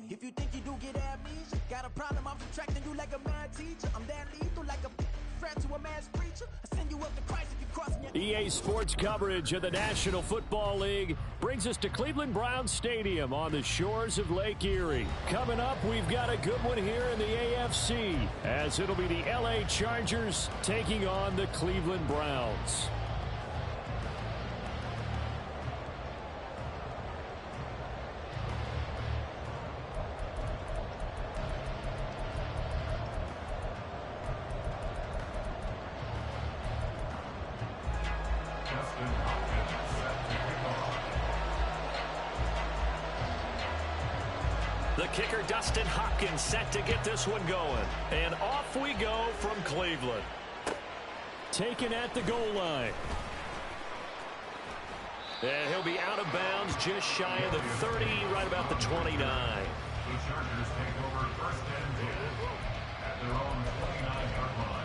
If you think you do get amnesia, got a problem, I'm subtracting you like a mad teacher. I'm that lethal like a threat to a mass preacher. I send you up to Christ if you crossing your... EA Sports coverage of the National Football League brings us to Cleveland Browns Stadium on the shores of Lake Erie. Coming up, we've got a good one here in the AFC, as it'll be the LA Chargers taking on the Cleveland Browns. The kicker, Dustin Hopkins, set to get this one going. And off we go from Cleveland. Taken at the goal line. And he'll be out of bounds just shy of the 30, right about the 29. The Chargers take over first and 10 at their own 29-yard line.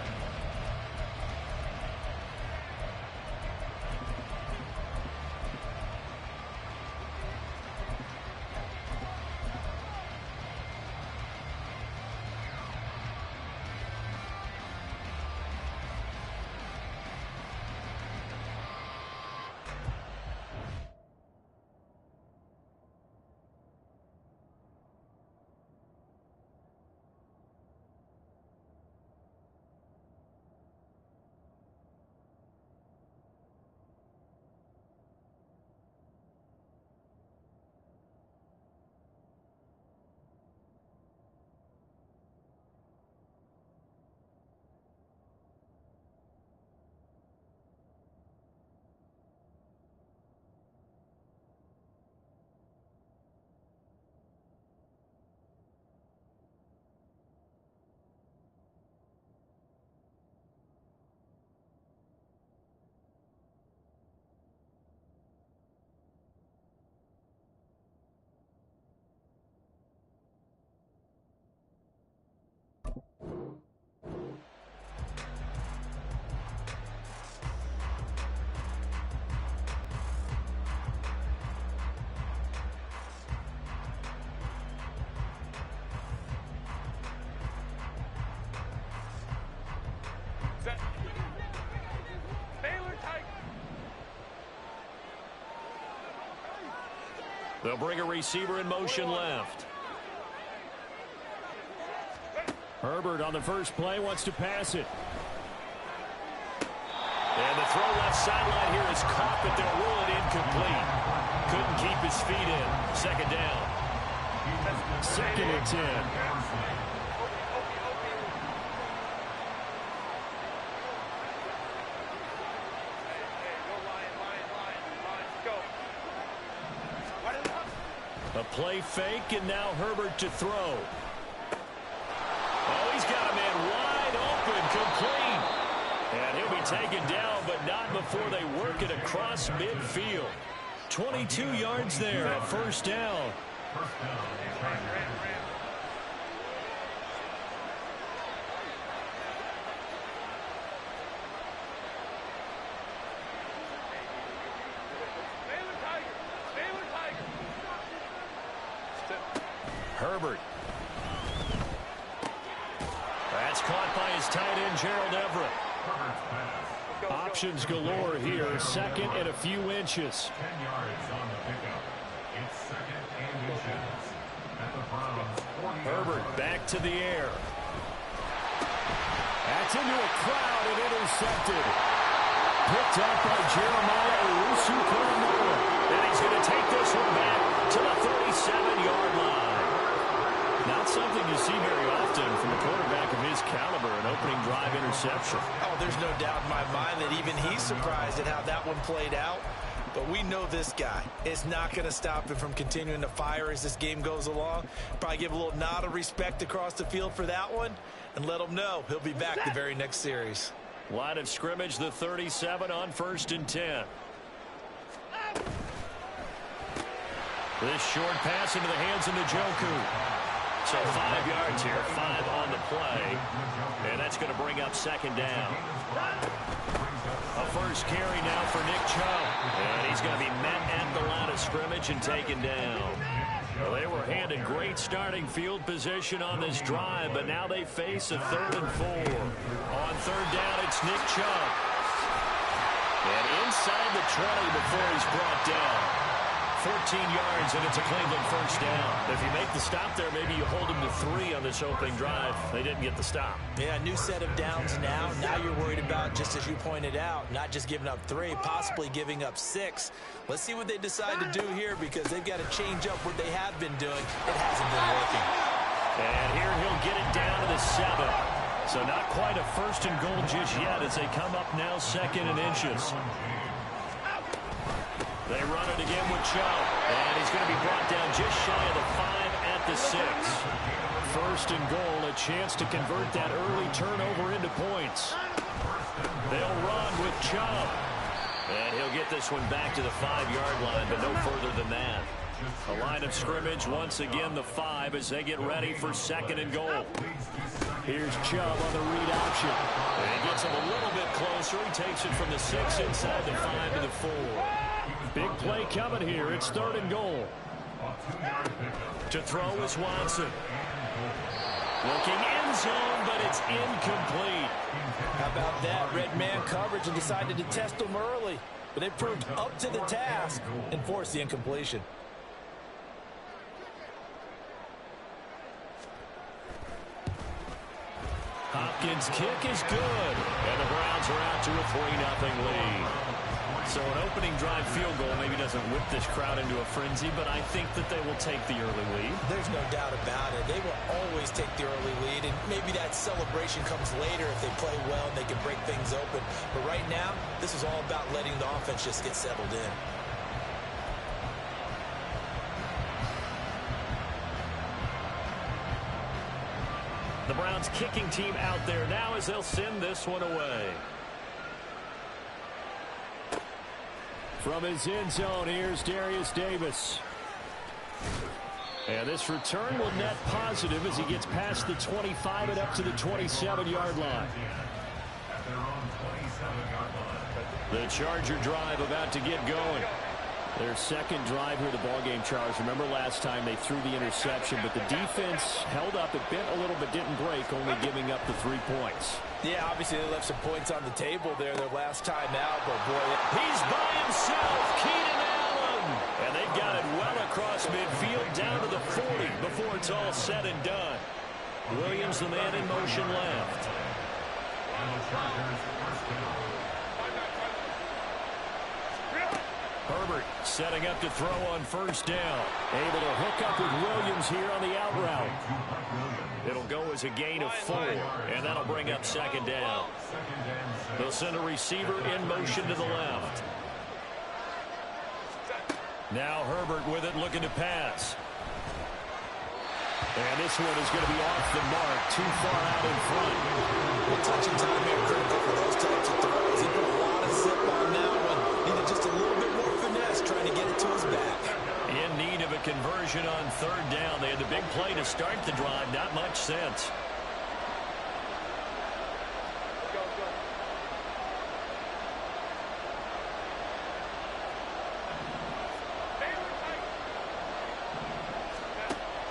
They'll bring a receiver in motion left. Herbert on the first play wants to pass it. And the throw left sideline here is caught, but they'll rule it incomplete. Couldn't keep his feet in. Second down. Second and 10. A play fake, and now Herbert to throw. Oh, he's got a man wide open, complete. And he'll be taken down, but not before they work it across midfield. 22 yards there, a first down. Herbert. That's caught by his tight end, Gerald Everett. Options galore here. Second and a few inches. 10 yards on the pickup. It's second and inches at the Browns' 40. Herbert back to the air. That's into a crowd and intercepted. Picked up by Jeremiah Owusu-Koramoah. And he's going to take this one back to the 37-yard line. Not something you see very often from a quarterback of his caliber, an opening drive interception. Oh, there's no doubt in my mind that even he's surprised at how that one played out. But we know this guy is not going to stop him from continuing to fire as this game goes along. Probably give a little nod of respect across the field for that one and let him know he'll be back the very next series. Line of scrimmage, the 37 on first and 10. This short pass into the hands of Njoku. So 5 yards here, 5 on the play. And that's going to bring up second down. A first carry now for Nick Chubb. And he's going to be met at the line of scrimmage and taken down. Well, they were handed great starting field position on this drive, but now they face a 3rd and 4. On 3rd down, it's Nick Chubb. And inside the 20 before he's brought down. 14 yards, and it's a Cleveland first down. If you make the stop there, maybe you hold them to 3 on this opening drive. They didn't get the stop. Yeah, new set of downs now. Now you're worried about, just as you pointed out, not just giving up 3, possibly giving up 6. Let's see what they decide to do here, because they've got to change up what they have been doing. It hasn't been working. And here he'll get it down to the 7. So not quite a 1st and goal just yet as they come up now 2nd and inches. They run it again with Chubb, and he's going to be brought down just shy of the 5 at the 6. 1st and goal, a chance to convert that early turnover into points. They'll run with Chubb, and he'll get this one back to the 5-yard line, but no further than that. A line of scrimmage, once again the 5 as they get ready for 2nd and goal. Here's Chubb on the read option. And he gets him a little bit closer. He takes it from the 6 inside the 5 to the 4. Big play coming here. It's 3rd and goal. To throw is Watson. Looking end zone, but it's incomplete. How about that? Red man coverage and decided to test them early. But they proved up to the task and forced the incompletion. Hopkins' kick is good. And the Browns are out to a 3-0 lead. So an opening drive field goal maybe doesn't whip this crowd into a frenzy, but I think that they will take the early lead. There's no doubt about it. They will always take the early lead, and maybe that celebration comes later if they play well and they can break things open. But right now, this is all about letting the offense just get settled in. The Browns kicking team out there now as they'll send this one away. From his end zone, here's Darius Davis. And this return will net positive as he gets past the 25 and up to the 27-yard line. The Charger drive about to get going. Their 2nd drive here, the ballgame, Charles. Remember last time they threw the interception, but the defense held up. It bent a little but didn't break, only giving up the 3 points. Yeah, obviously they left some points on the table there their last time out, but boy, he's by himself, Keenan Allen. And they've got it well across midfield down to the 40 before it's all said and done. Williams, the man in motion left. Herbert setting up to throw on 1st down. Able to hook up with Williams here on the out route. It'll go as a gain of 4, and that'll bring up 2nd down. They'll send a receiver in motion to the left. Now Herbert with it, looking to pass. And this one is going to be off the mark, too far out in front. Well, touch and time here critical for those types of throws. He put a lot of zip on that one. Needed just a little bit more finesse trying to get it to his back. In need of a conversion on 3rd down. They had the big play to start the drive. Not much sense.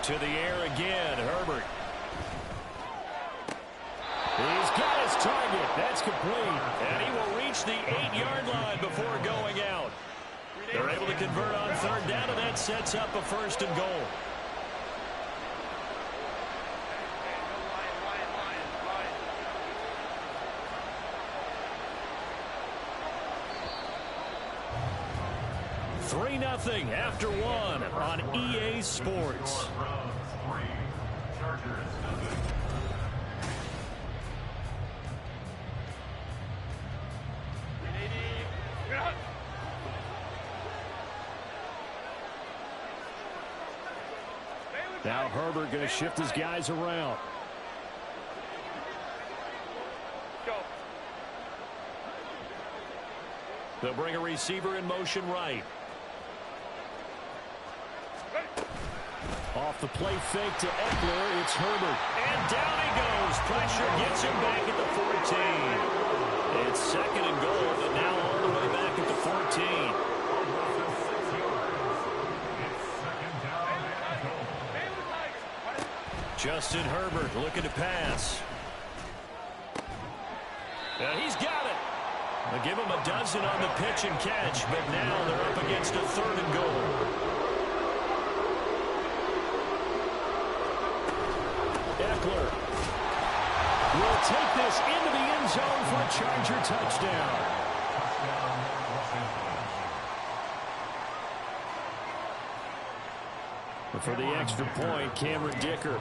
To the air again, Herbert. He's got his target. That's complete. And he will reach the 8-yard line before going out. They're able to convert on 3rd down, and that sets up a 1st and goal. Three 3-0 after 1 on EA Sports. Now Herbert going to shift his guys around. They'll bring a receiver in motion right. Off the play fake to Eckler, it's Herbert. And down he goes. Pressure gets him back at the 14. It's 2nd and goal, but now all the way back at the 14. Justin Herbert looking to pass. And he's got it. They'll give him a dozen on the pitch and catch, but now they're up against a 3rd and goal. Eckler will take this into the end zone for a Charger touchdown. But for the extra point, Cameron Dicker.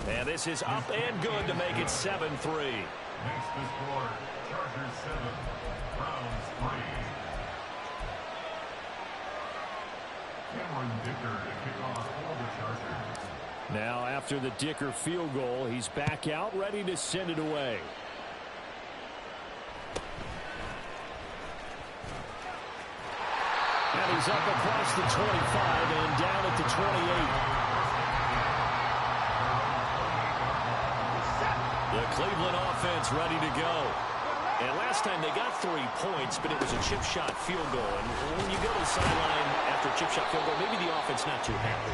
And this is up and good to make it 7-3. Makes the score Chargers 7, Browns 3. Cameron Dicker to kick off for the Chargers. Now after the Dicker field goal, he's back out ready to send it away. And he's up across the 25 and down at the 28. The Cleveland offense ready to go. And last time they got 3 points, but it was a chip shot field goal. And when you go to the sideline after a chip shot field goal, maybe the offense not too happy.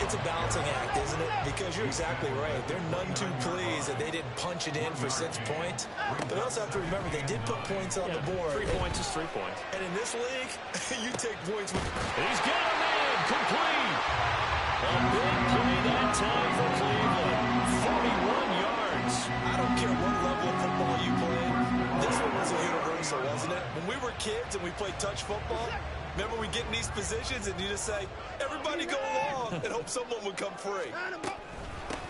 It's a balancing act, isn't it? Because you're exactly right. They're none too pleased that they didn't punch it in for 6 points. But you also have to remember they did put points on the board. 3 points is 3 points. And in this league, you take points with... He's got a man complete. A big play that time for Cleveland. 41 yards. I don't care what level of football you play. This one was a universal, wasn't it? When we were kids and we played touch football, remember we get in these positions and you just say, everybody go along and hope someone would come free.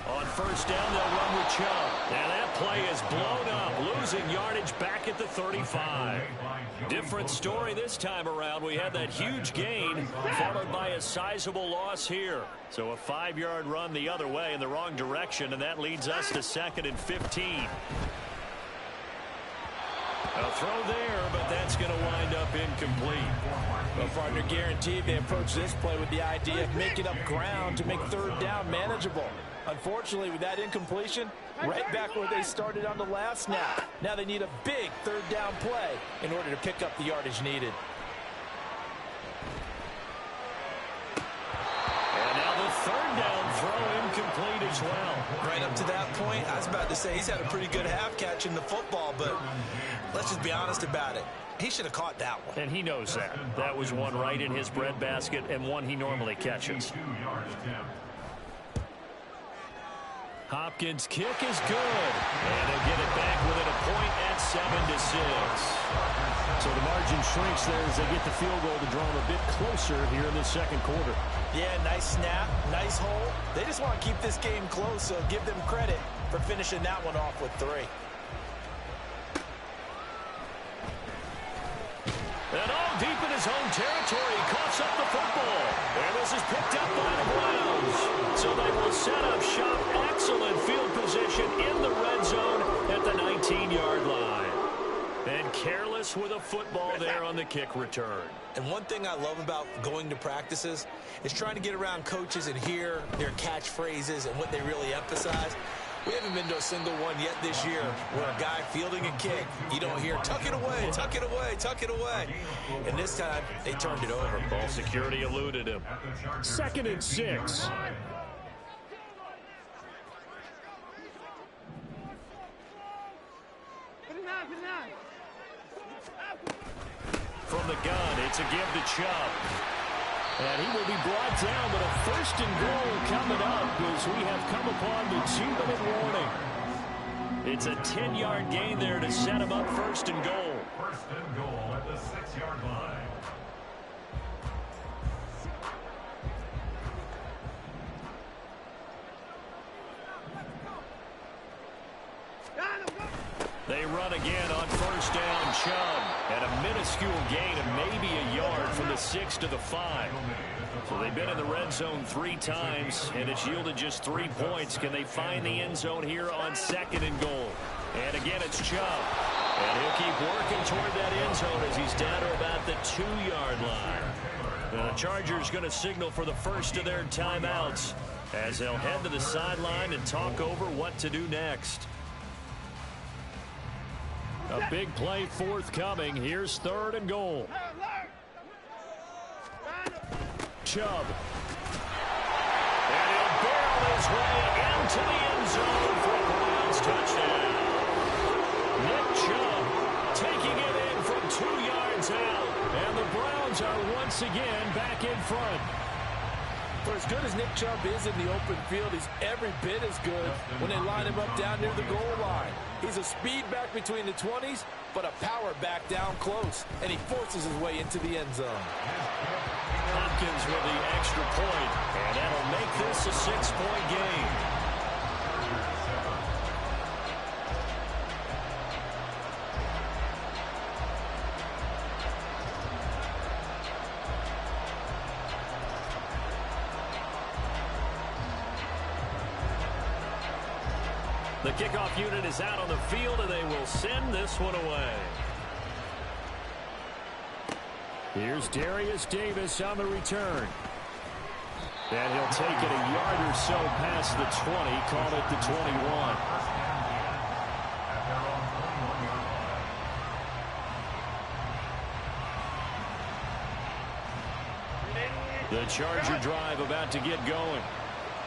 On 1st down, they'll run with Chubb. And that play is blown up, losing yardage back at the 35. Different story this time around. We had that huge gain followed by a sizable loss here. So a 5-yard run the other way in the wrong direction, and that leads us to 2nd and 15. A throw there, but that's going to wind up incomplete. Well, partner, guaranteed they approach this play with the idea of making up ground to make 3rd down manageable. Unfortunately, with that incompletion, right back where they started on the last snap. Now they need a big 3rd down play in order to pick up the yardage needed. And now the 3rd down throw incomplete as well. Right up to that point, I was about to say he's had a pretty good half catching the football, but let's just be honest about it. He should have caught that one. And he knows that. That was one right in his breadbasket and one he normally catches. Hopkins' kick is good. And they'll get it back within a point at 7-6. So the margin shrinks there as they get the field goal to draw them a bit closer here in the 2nd quarter. Yeah, nice snap, nice hole. They just want to keep this game close, so give them credit for finishing that one off with 3. And all deep in his own territory, he coughs up the football. And this is picked up by the Browns. So they will set up shop. Excellent field position in the red zone at the 19-yard line. And careless with a football there on the kick return. And one thing I love about going to practices is trying to get around coaches and hear their catchphrases and what they really emphasize. We haven't been to a single one yet this year where a guy fielding a kick, you don't hear, tuck it away, tuck it away, tuck it away. And this time, they turned it over. Ball security eluded him. 2nd and 6. From the gun, it's a give to Chubb. And he will be brought down, but a 1st and goal coming up as we have come upon the 2-minute warning. It's a 10-yard gain there to set him up 1st and goal. 1st and goal at the 6-yard line. They run again on 1st down, Chubb. And a minuscule gain of maybe a yard from the 6 to the 5. So they've been in the red zone 3 times, and it's yielded just 3 points. Can they find the end zone here on 2nd and goal? And again, it's Chubb. And he'll keep working toward that end zone as he's down to about the 2-yard line. And the Chargers going to signal for the first of their timeouts as they'll head to the sideline and talk over what to do next. A big play forthcoming. Here's 3rd and goal. Chubb his way into the end zone for a Browns touchdown. Nick Chubb taking it in from 2 yards out. And the Browns are once again back in front. For as good as Nick Chubb is in the open field, he's every bit as good when they line him up down near the goal line. He's a speed back between the 20s, but a power back down close, and he forces his way into the end zone. Hopkins with the extra point, and that'll make this a 6-point game. The kickoff unit is out on the field, and they will send this one away. Here's Darius Davis on the return. And he'll take it a yard or so past the 20, call it the 21. The Charger drive about to get going.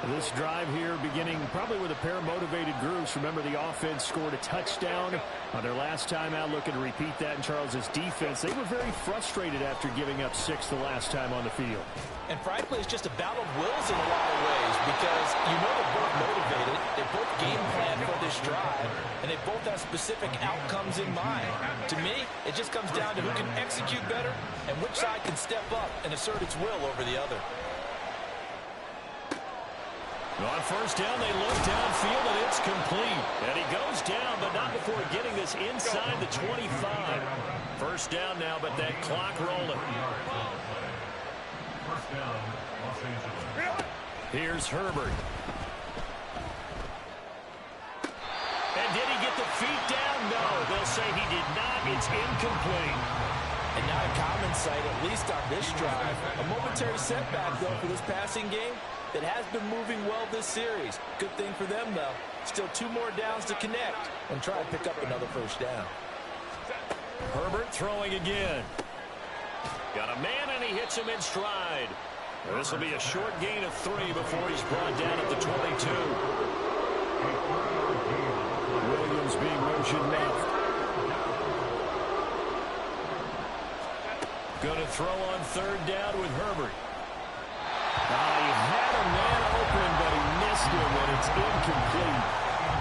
This drive here beginning probably with a pair of motivated groups. Remember, the offense scored a touchdown on their last time out. Looking to repeat that in Charles's defense. They were very frustrated after giving up 6 the last time on the field. And frankly, it's just a battle of wills in a lot of ways because you know they're both motivated. They both game plan for this drive, and they both have specific outcomes in mind. To me, it just comes down to who can execute better and which side can step up and assert its will over the other. On first down, they look downfield, and it's complete. And he goes down, but not before getting this inside the 25. First down now, but that clock rolling. Here's Herbert. And did he get the feet down? No, they'll say he did not. It's incomplete. And not a common sight, at least on this drive. A momentary setback, though, for this passing game that has been moving well this series. Good thing for them, though. Still 2 more downs to connect and try to pick up another first down. Herbert throwing again. Got a man, and he hits him in stride. This will be a short gain of 3 before he's brought down at the 22. Williams being motioned left. Going to throw on third down with Herbert. He had a man open, but he missed him, and it's incomplete.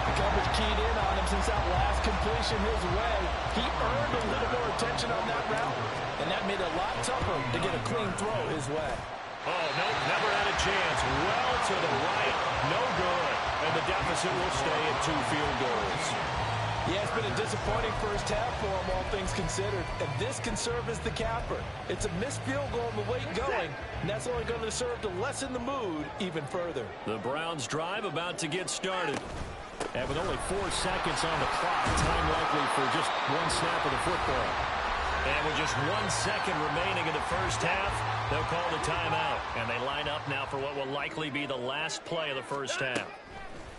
The coverage keyed in on him since that last completion his way. He earned a little more attention on that route, and that made it a lot tougher to get a clean throw his way. Oh, no, never had a chance. Well to the right, no good. And the deficit will stay at 2 field goals. Yeah, it's been a disappointing first half for him, all things considered. And this can serve as the capper. It's a missed field goal on the way going, and that's only going to serve to lessen the mood even further. The Browns drive about to get started. And with only 4 seconds on the clock, time likely for just 1 snap of the football. And with just 1 second remaining in the first half, they'll call the timeout. And they line up now for what will likely be the last play of the first half.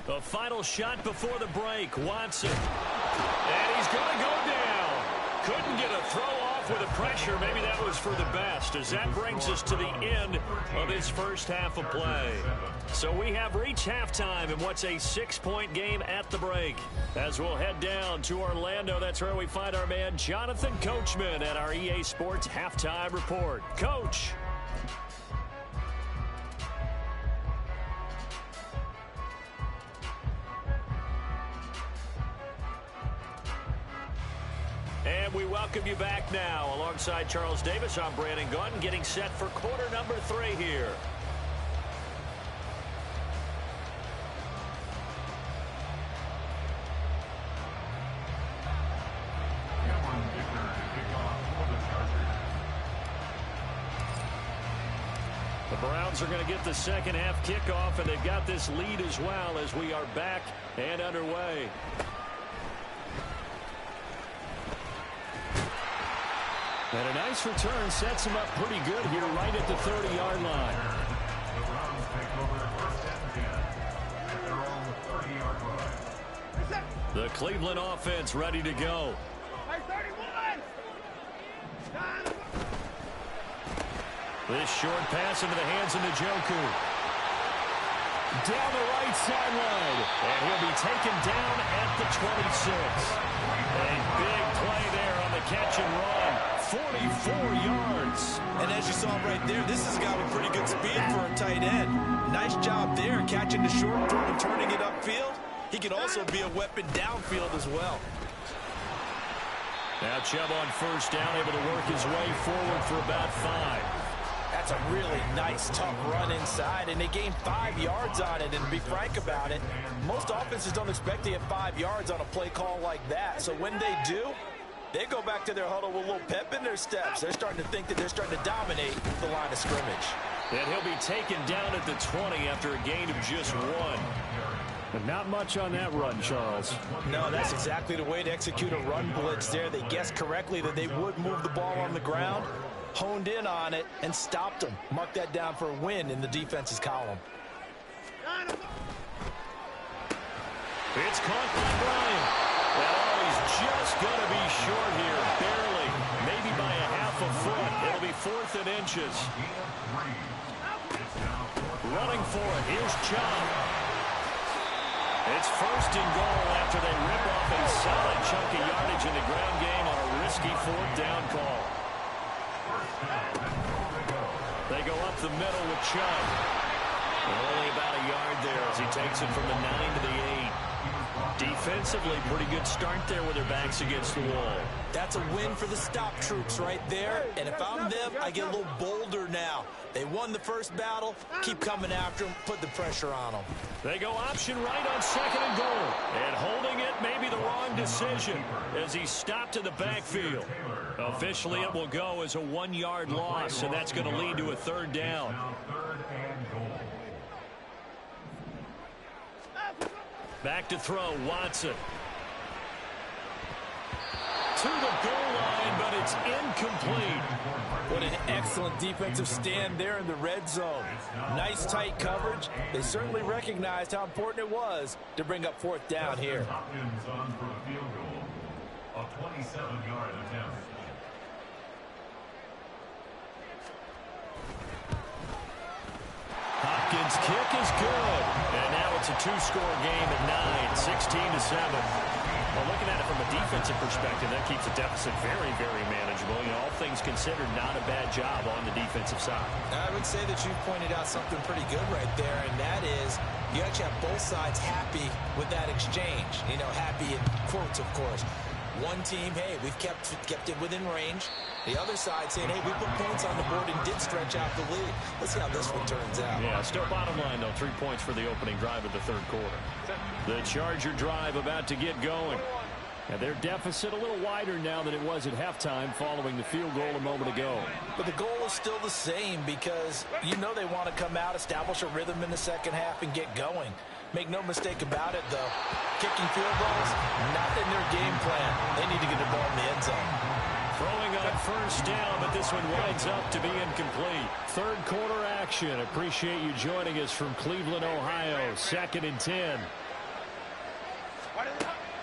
The final shot before the break. Watson. And he's going to go down. Couldn't get a throw off with the pressure. Maybe that was for the best, as that brings us to the end of this first half of play. So we have reached halftime in what's a 6-point game at the break. As we'll head down to Orlando, that's where we find our man Jonathan Coachman at our EA Sports Halftime Report. Coach. And we welcome you back now. Alongside Charles Davis, I'm Brandon Gunn, getting set for quarter number 3 here. The Browns are going to get the second half kickoff, and they've got this lead as well as we are back and underway. And a nice return sets him up pretty good here right at the 30-yard line. The Browns take over first and 10 at their own 30-yard line. The Cleveland offense ready to go. This short pass into the hands of Njoku. down the right sideline. And he'll be taken down at the 26. A big play there on the catch and run. 44 yards. And as you saw right there, this is a guy with pretty good speed for a tight end. Nice job there, catching the short throw and turning it upfield. He can also be a weapon downfield as well. Now Chubb on first down, able to work his way forward for about 5. That's a really nice, tough run inside, and they gained 5 yards on it. And to be frank about it, most offenses don't expect to get 5 yards on a play call like that. So when they do, they go back to their huddle with a little pep in their steps. They're starting to think that they're starting to dominate the line of scrimmage. And he'll be taken down at the 20 after a gain of just 1. But not much on that run, Charles. No, that's exactly the way to execute a run blitz there. They guessed correctly that they would move the ball on the ground, honed in on it, and stopped them. Mark that down for a win in the defense's column. It's caught by Bryant. Well, he's just going to be short here, barely, maybe by a half a foot. It'll be 4th and inches. Running for it, here's Chubb. It's 1st and goal after they rip off a solid chunk of yardage in the ground game on a risky 4th down call. They go up the middle with Chubb. Only about a yard there as he takes it from the 9 to the 8. Defensively, pretty good start there with their backs against the wall. That's a win for the stop troops right there. And if I'm them, I get a little bolder now. They won the first battle. Keep coming after them. Put the pressure on them. They go option right on 2nd and goal. And holding it may be the wrong decision as he stopped in the backfield. Officially, it will go as a 1-yard loss, and that's going to lead to a 3rd down. Back to throw, Watson. To the goal line, but it's incomplete. What an excellent defensive stand there in the red zone. Nice tight coverage. They certainly recognized how important it was to bring up 4th down here. Hopkins on for a field goal. A 27-yard attempt. Hopkins' kick is good. And now it's a 2-score game at 9, 16-7. Well, looking at it from a defensive perspective, that keeps the deficit very, very manageable. You know, all things considered, not a bad job on the defensive side. I would say that you've pointed out something pretty good right there, and that is you actually have both sides happy with that exchange. You know, happy in quotes, of course. One team, hey, we've kept it within range. The other side saying, hey, we put points on the board and did stretch out the lead. Let's see how this one turns out. Yeah, still bottom line, though, 3 points for the opening drive of the 3rd quarter. The Charger drive about to get going. And their deficit a little wider now than it was at halftime following the field goal a moment ago. But the goal is still the same because you know they want to come out, establish a rhythm in the second half, and get going. Make no mistake about it, though. Kicking field goals, not in their game plan. They need to get the ball in the end zone. Throwing on first down, but this one winds up to be incomplete. 3rd quarter action. Appreciate you joining us from Cleveland, Ohio. 2nd and 10.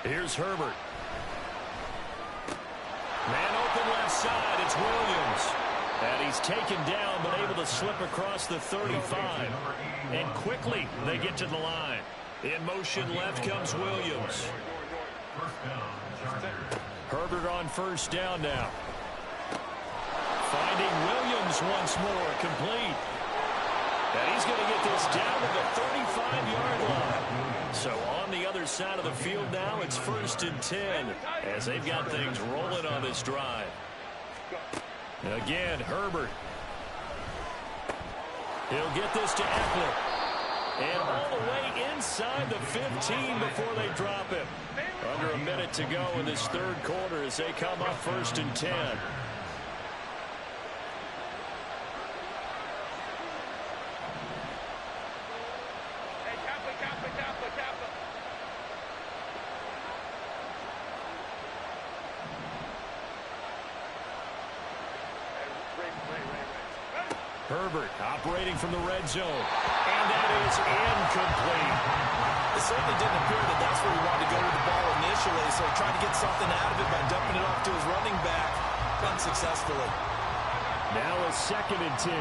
Here's Herbert. Man open left side. It's Williams. And he's taken down, but able to slip across the 35. And quickly, they get to the line. In motion left comes Williams. Herbert on first down now. Finding Williams once more, complete. And he's going to get this down to the 35-yard line. So on the other side of the field now, it's 1st and 10 as they've got things rolling on this drive. Again, Herbert. He'll get this to Eckler. And all the way inside the 15 before they drop him. Under a minute to go in this 3rd quarter as they come up 1st and 10. Herbert operating from the red zone. And that is incomplete. It certainly didn't appear that that's where he wanted to go with the ball initially, so he tried to get something out of it by dumping it off to his running back unsuccessfully. Now a 2nd and 10.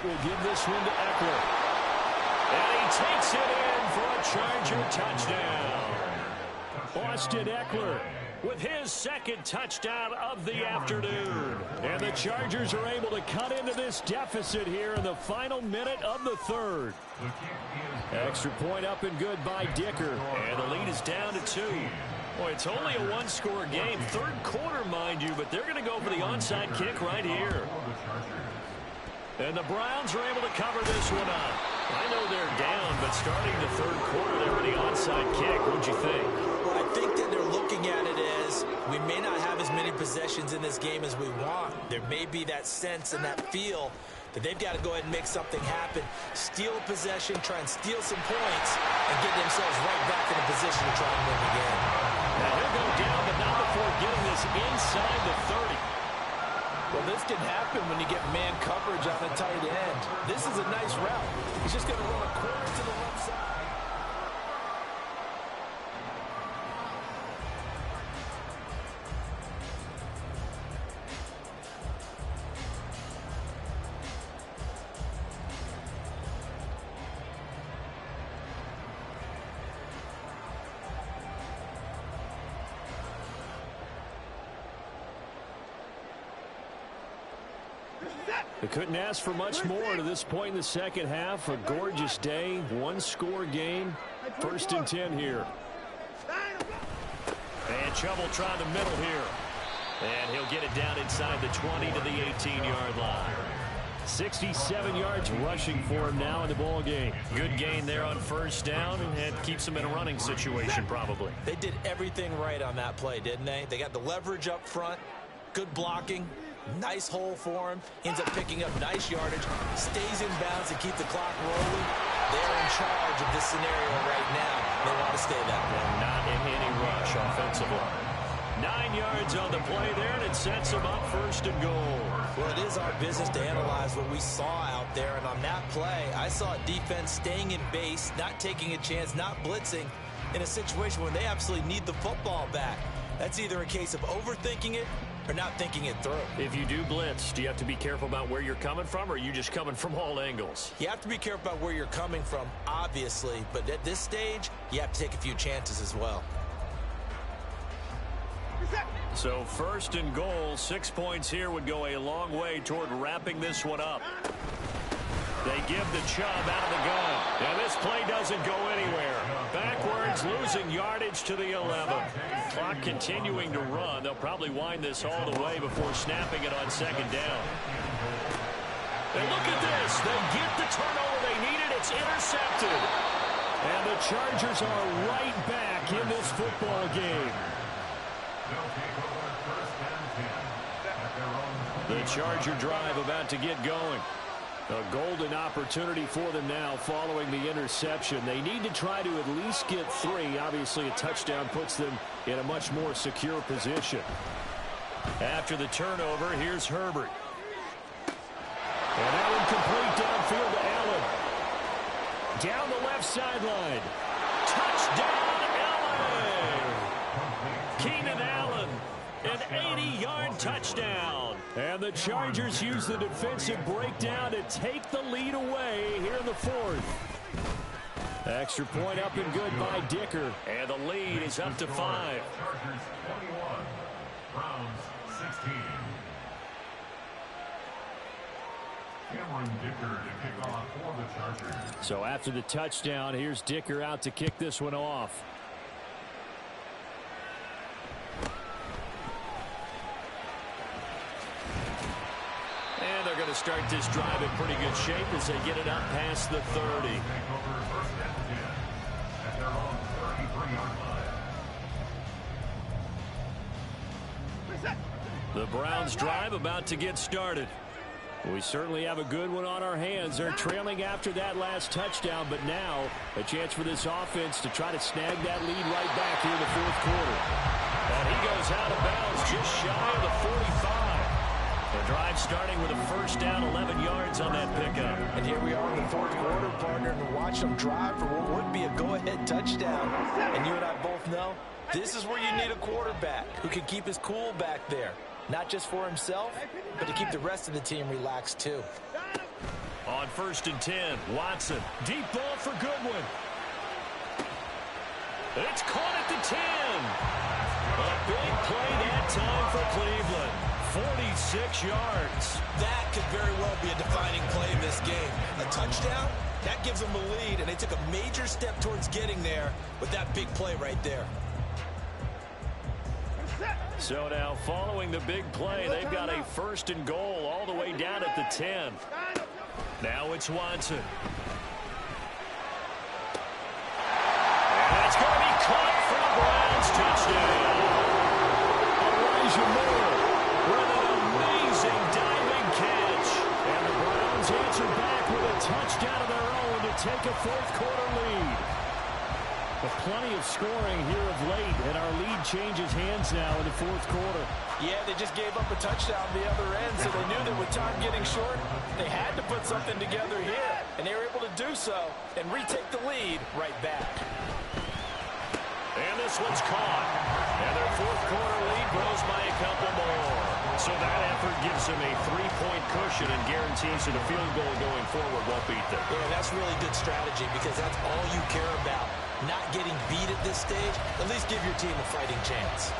will give this one to Eckler. And he takes it in for a Charger touchdown. Austin Eckler with his second touchdown of the afternoon. And the Chargers are able to cut into this deficit here in the final minute of the third. Extra point up and good by Dicker. And the lead is down to 2. Boy, it's only a one-score game. Third quarter, mind you, but they're going to go for the onside kick right here. And the Browns are able to cover this one up. I know they're down, but starting the third quarter there with the onside kick, what'd you think? Well, I think that they're looking at it as we may not have as many possessions in this game as we want. There may be that sense and that feel that they've got to go ahead and make something happen, steal a possession, try and steal some points, and get themselves right back in a position to try and win the game. Now he'll go down, but not before getting this inside the 30. Well, this can happen when you get man coverage on the tight end. This is a nice route. He's just going to run a corner to the left side. They couldn't ask for much more to this point in the second half. A gorgeous day, one-score game. 1st and 10 here. And Chubb will try the middle here. And he'll get it down inside the 20 to the 18-yard line. 67 yards rushing for him now in the ball game. Good gain there on first down and keeps him in a running situation probably. They did everything right on that play, didn't they? They got the leverage up front, good blocking. Nice hole for him. Ends up picking up nice yardage. Stays in bounds to keep the clock rolling. They're in charge of this scenario right now. They want to stay that way. Not in any rush offensively. 9 yards on the play there, and it sets them up 1st and goal. Well, it is our business to analyze what we saw out there. And on that play, I saw defense staying in base, not taking a chance, not blitzing in a situation where they absolutely need the football back. That's either a case of overthinking it or not thinking it through. If you do blitz, do you have to be careful about where you're coming from, or are you just coming from all angles? You have to be careful about where you're coming from, obviously, but at this stage, you have to take a few chances as well. So 1st and goal, 6 points here would go a long way toward wrapping this one up. They give the Chubb out of the gun. And this play doesn't go anywhere. Backwards, losing yardage to the 11. Clock continuing to run. They'll probably wind this all the way before snapping it on 2nd down. And look at this. They get the turnover they needed. It's intercepted. And the Chargers are right back in this football game. The Charger drive about to get going. A golden opportunity for them now following the interception. They need to try to at least get 3. Obviously, a touchdown puts them in a much more secure position. After the turnover, here's Herbert. And that one complete downfield to Allen. Down the left sideline. Touchdown, Allen! Keenan Allen, an 80-yard touchdown. And the Chargers use the defensive breakdown to take the lead away here in the 4th. Extra point up and good by Dicker. And the lead is up to 5. Chargers 21, Browns 16. Cameron Dicker to kick off for the Chargers. So after the touchdown, here's Dicker out to kick this one off. And they're going to start this drive in pretty good shape as they get it up past the 30. The Browns drive about to get started. We certainly have a good one on our hands. They're trailing after that last touchdown, but now a chance for this offense to try to snag that lead right back here in the 4th quarter. And he goes out of bounds just shy of the 45. The drive starting with a 1st down, 11 yards on that pickup. And here we are in the 4th quarter, partner, and watch them drive for what would be a go-ahead touchdown. And you and I both know this is where you need a quarterback who can keep his cool back there. Not just for himself, but to keep the rest of the team relaxed too. On 1st and 10, Watson. Deep ball for Goodwin. It's caught at the 10. A big play that time for Cleveland. 46 yards. That could very well be a defining play in this game. A touchdown, that gives them the lead, and they took a major step towards getting there with that big play right there. So now, following the big play, they've got a 1st and goal all the way down at the 10. Now it's Watson. And it's going to be caught for a Browns touchdown. Elijah Moore with an amazing diving catch. And the Browns answer back with a touchdown of their own to take a 4th quarter lead. But plenty of scoring here of late, and our lead changes hands now in the 4th quarter. Yeah, they just gave up a touchdown on the other end, so they knew that with time getting short, they had to put something together here. And they were able to do so and retake the lead right back. And this one's caught. And their 4th quarter lead grows by a couple more. So that effort gives them a 3-point cushion and guarantees that a field goal going forward won't beat them. Yeah, that's really good strategy because that's all you care about. Not getting beat at this stage, at least give your team a fighting chance.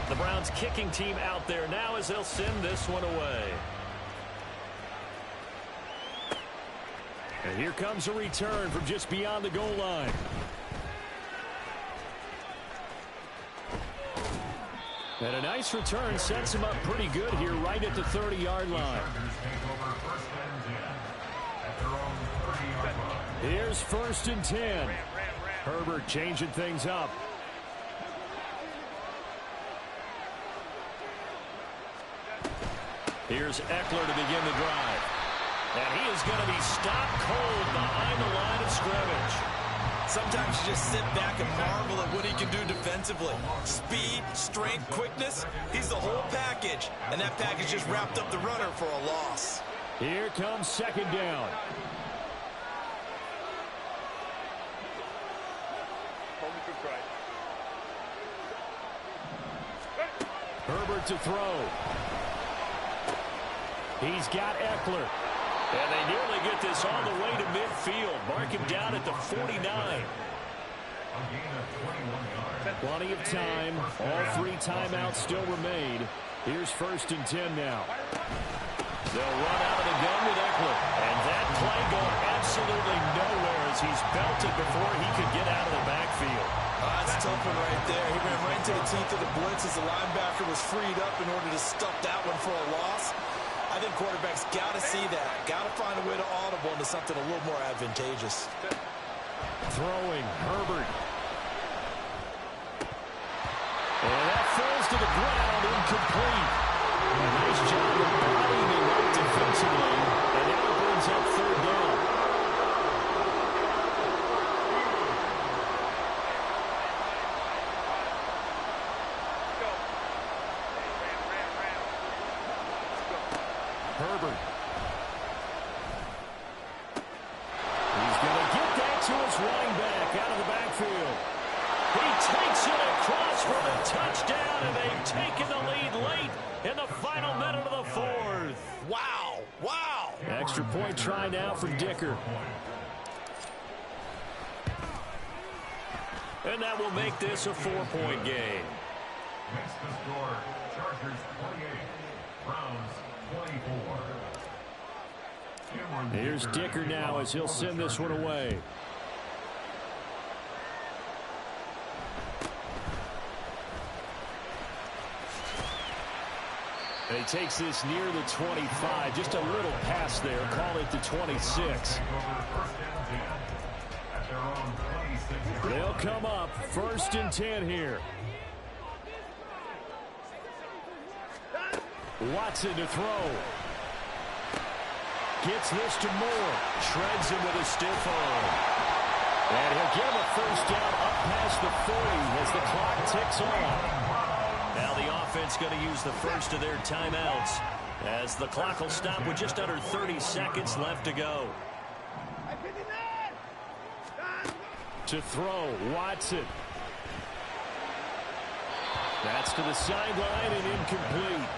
The Browns kicking team out there now as they'll send this one away. And here comes a return from just beyond the goal line. And a nice return sets him up pretty good here right at the 30-yard line. Here's 1st and 10. Herbert changing things up. Here's Eckler to begin the drive. And he is going to be stopped cold behind the line of scrimmage. Sometimes you just sit back and marvel at what he can do defensively. Speed, strength, quickness, he's the whole package. And that package just wrapped up the runner for a loss. Here comes 2nd down. Herbert to throw. He's got Eckler. And they nearly get this all the way to midfield. Mark him down at the 49. Plenty of time. All 3 timeouts still remain. Here's 1st and 10 now. They'll run out of the gun with Eckler. And that play going absolutely nowhere as he's belted before he could get out of the backfield. That's a tough one right there. He ran right into the teeth of the blitz as the linebacker was freed up in order to stuff that one for a loss. I think quarterbacks got to see that. Got to find a way to audible into something a little more advantageous. Throwing, Herbert. And that falls to the ground, incomplete. A nice job of bodying him up defensively. And now it brings up 3rd down. Herbert. He's going to get that to his running back out of the backfield. He takes it across for the touchdown, and they've taken the lead late in the final minute of the 4th. Wow, wow. Extra point try now for Dicker. And that will make this a 4-point game. Makes the score Chargers 28, Browns 24. Here's Dicker now as he'll send this one away. And he takes this near the 25, just a little pass there, call it the 26. They'll come up 1st and 10 here. Watson to throw. Gets this to Moore. Shreds him with a stiff arm. And he'll give him a 1st down up past the 40 as the clock ticks on. Now the offense going to use the first of their timeouts as the clock will stop with just under 30 seconds left to go. To throw, Watson. That's to the sideline and incomplete.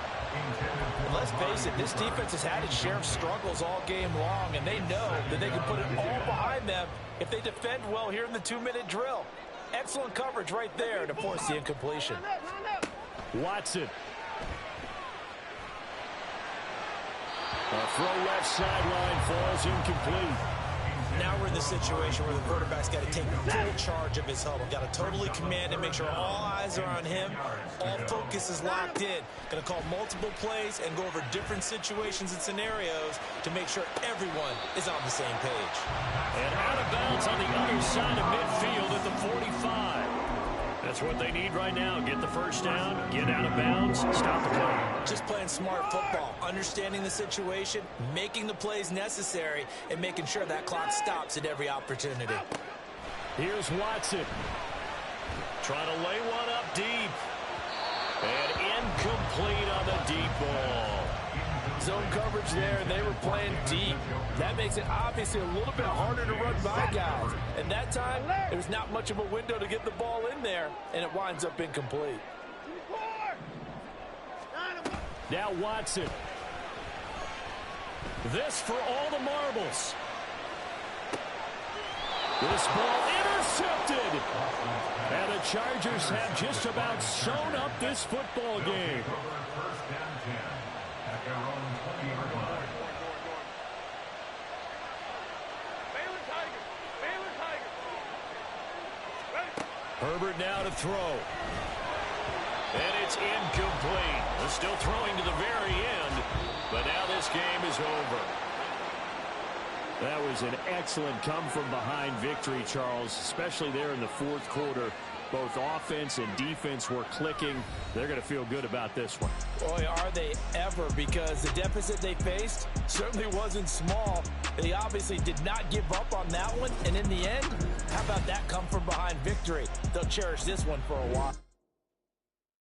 Let's face it, this defense has had its share of struggles all game long, and they know that they can put it all behind them if they defend well here in the 2-minute drill. Excellent coverage right there to force the incompletion. Watson. A throw left sideline falls incomplete. Now we're in the situation where the quarterback's got to take full charge of his huddle. Got to totally command and make sure all eyes are on him. All focus is locked in. Going to call multiple plays and go over different situations and scenarios to make sure everyone is on the same page. And out of bounds on the other side of midfield at the 45. That's what they need right now. Get the first down, get out of bounds, stop the play. Just playing smart football, understanding the situation, making the plays necessary, and making sure that clock stops at every opportunity. Here's Watson. Trying to lay one up deep. And incomplete on the deep ball. Zone coverage there, and they were playing deep. That makes it obviously a little bit harder to run by guys. And that time, there's not much of a window to get the ball in there, and it winds up incomplete. Now Watson. This for all the marbles. This ball intercepted. And the Chargers have just about sewn up this football game. Herbert now to throw. And it's incomplete. They're still throwing to the very end, but now this game is over. That was an excellent come-from-behind victory, Charles, especially there in the fourth quarter. Both offense and defense were clicking. They're going to feel good about this one. Boy, are they ever, because the deficit they faced certainly wasn't small. They obviously did not give up on that one, and in the end, how about that come-from-behind victory? They'll cherish this one for a while.